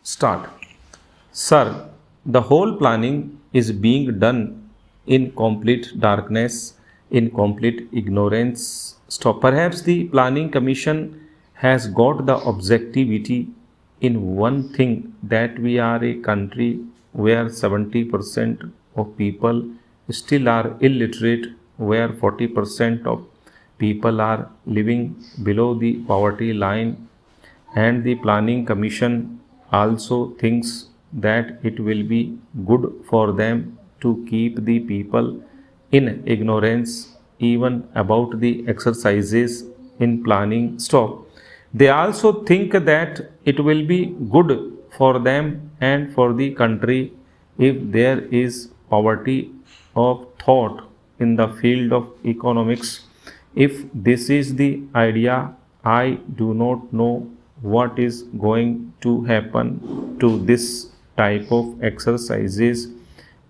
Start. Sir, the whole planning is being done in complete darkness, in complete ignorance. Stop. Perhaps the Planning Commission has got the objectivity in one thing that we are a country where 70% of people still are illiterate, where 40% of people are living below the poverty line, and the Planning Commission also thinks that it will be good for them to keep the people in ignorance even about the exercises in planning. Stop. They also think that it will be good for them and for the country if there is poverty of thought in the field of economics. If this is the idea, I do not know what is going to happen to this type of exercises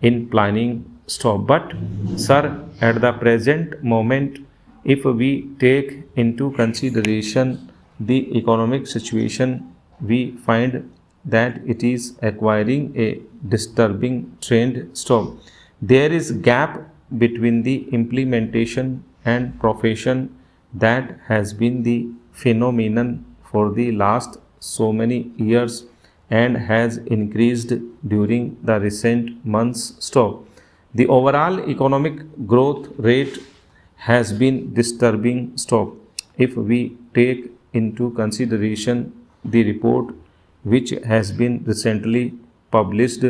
in planning. Stop. But sir, at the present moment, if we take into consideration the economic situation, we find that it is acquiring a disturbing trend. Stop. There is gap between the implementation and profession that has been the phenomenon for the last so many years and has increased during the recent months. Stop. The overall economic growth rate has been disturbing. Stop. If we take into consideration the report which has been recently published,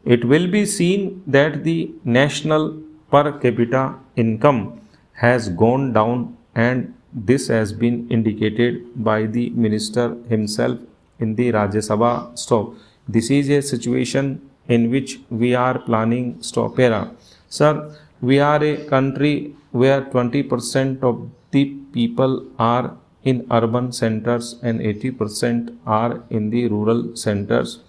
it will be seen that the national per capita income has gone down, and this has been indicated by the minister himself in the Rajya Sabha. Stop. This is a situation in which we are planning. Stop. Era. Sir, we are a country where 20% of the people are in urban centers and 80% are in the rural centers,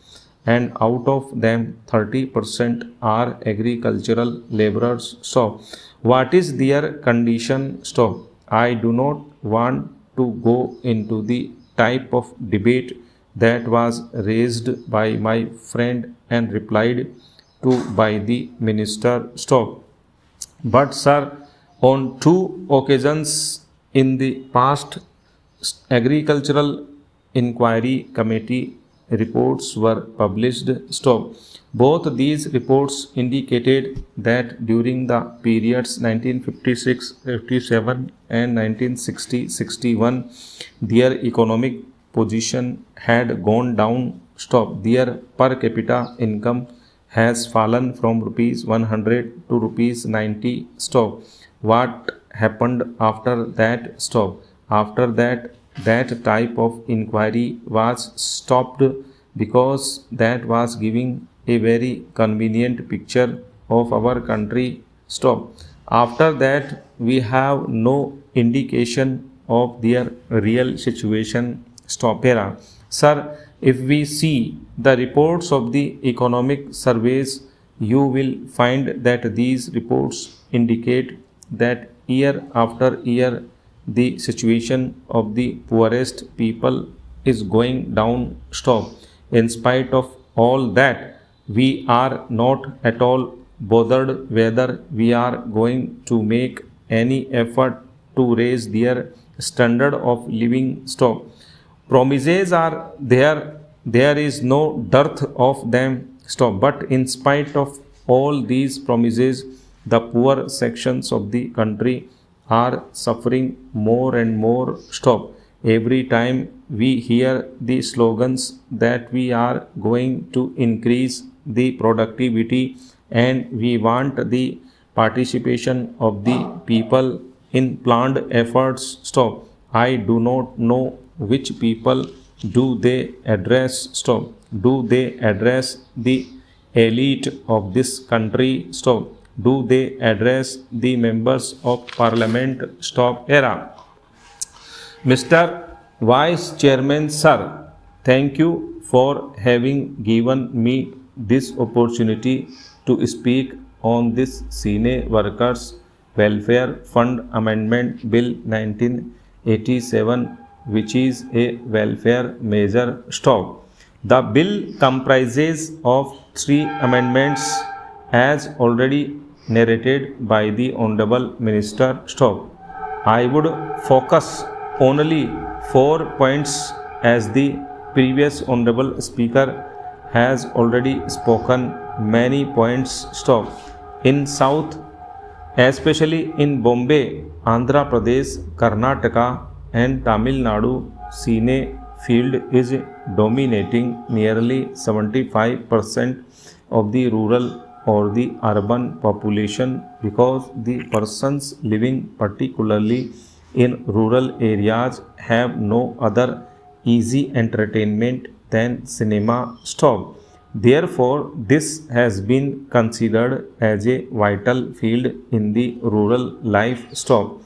and out of them 30% are agricultural laborers. Stop. What is their condition? Stop. I do not want to go into the type of debate that was raised by my friend and replied to by the minister. Stop. But sir, on two occasions in the past, agricultural inquiry committee reports were published. Stop. Both these reports indicated that during the periods 1956-57 and 1960-61, their economic position had gone down. Stop. Their per capita income has fallen from rupees 100 to rupees 90. Stop. What happened after that? Stop. After that, that type of inquiry was stopped because that was giving a very convenient picture of our country. Stop. After that, we have no indication of their real situation. Stop. Era. Sir, if we see the reports of the economic surveys, you will find that these reports indicate that year after year the situation of the poorest people is going down. Stop. In spite of all that, we are not at all bothered whether we are going to make any effort to raise their standard of living. Stop. Promises are there, there is no dearth of them. Stop. But in spite of all these promises, the poor sections of the country are suffering more and more. Stop. Every time we hear the slogans that we are going to increase the productivity and we want the participation of the people in planned efforts. Stop. I do not know which people do they address. Stop. Do they address the elite of this country? Stop. Do they address the members of parliament? Stop. Era. Mr. Vice Chairman, sir, thank you for having given me this opportunity to speak on this Cine Workers Welfare Fund Amendment Bill 1987, which is a welfare measure. Stop. The bill comprises of three amendments as already narrated by the Honorable Minister. Stop. I would focus only 4 points as the previous Honorable Speaker has already spoken many points. Stop. In South, especially in Bombay, Andhra Pradesh, Karnataka and Tamil Nadu, cine field is dominating nearly 75% of the rural or the urban population because the persons living particularly in rural areas have no other easy entertainment than cinema. Stop. Therefore, this has been considered as a vital field in the rural life. Stop.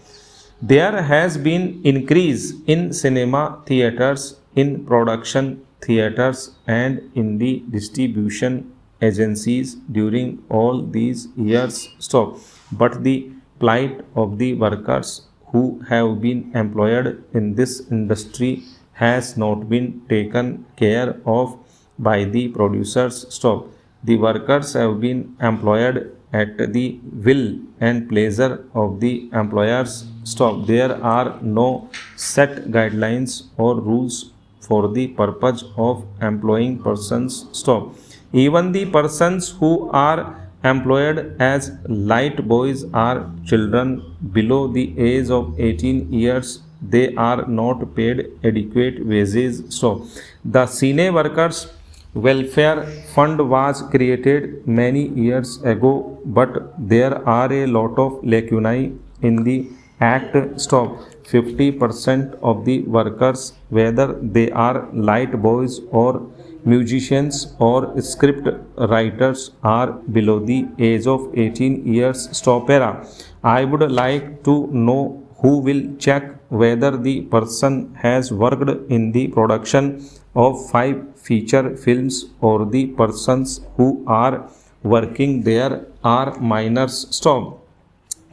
There has been increase in cinema theaters, in production theaters and in the distribution agencies during all these years. Stop. But the plight of the workers who have been employed in this industry has not been taken care of by the producers. Stop. The workers have been employed at the will and pleasure of the employers. Stop. There are no set guidelines or rules for the purpose of employing persons. Stop. Even the persons who are employed as light boys are children below the age of 18 years. They are not paid adequate wages. So, the cine workers welfare fund was created many years ago, but there are a lot of lacunae in the act. Stop. 50% of the workers, whether they are light boys or musicians or script writers, are below the age of 18 years. Stop era. I would like to know who will check whether the person has worked in the production of 5 feature films or the persons who are working there are minors. Stop.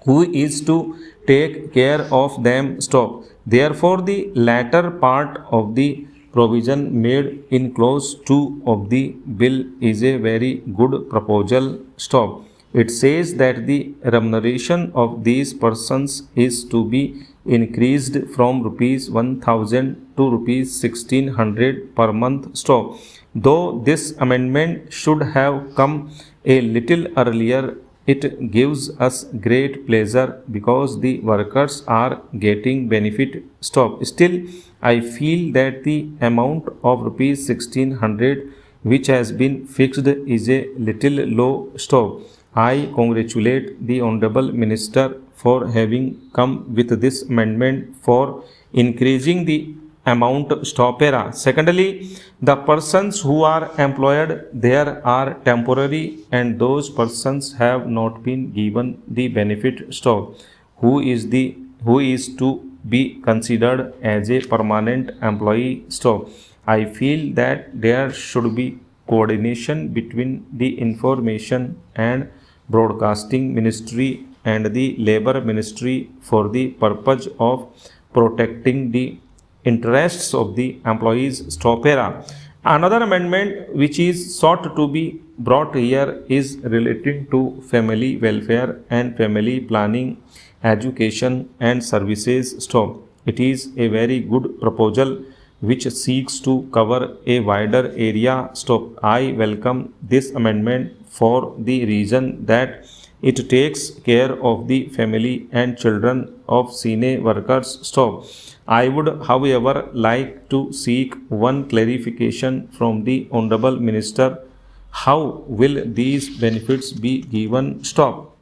Who is to take care of them? Stop. Therefore, the latter part of the provision made in clause 2 of the bill is a very good proposal. Stop. It says that the remuneration of these persons is to be increased from rupees 1000 to rupees 1600 per month. Stop. Though this amendment should have come a little earlier, it gives us great pleasure because the workers are getting benefit. Stop. Still, I feel that the amount of rupees 1600 which has been fixed is a little low. Stop. I congratulate the Honorable Minister for having come with this amendment for increasing the amount. Stop era. Secondly, the persons who are employed there are temporary and those persons have not been given the benefit. Stop. Who is to be considered as a permanent employee. Stop. I feel that there should be coordination between the information and broadcasting ministry and the labor ministry for the purpose of protecting the interests of the employees. Stop era. Another amendment which is sought to be brought here is relating to family welfare and family planning, education and services. Stop. It is a very good proposal which seeks to cover a wider area. Stop. I welcome this amendment for the reason that it takes care of the family and children of cine workers. Stop. I would, however, like to seek one clarification from the Honorable Minister. How will these benefits be given? Stop.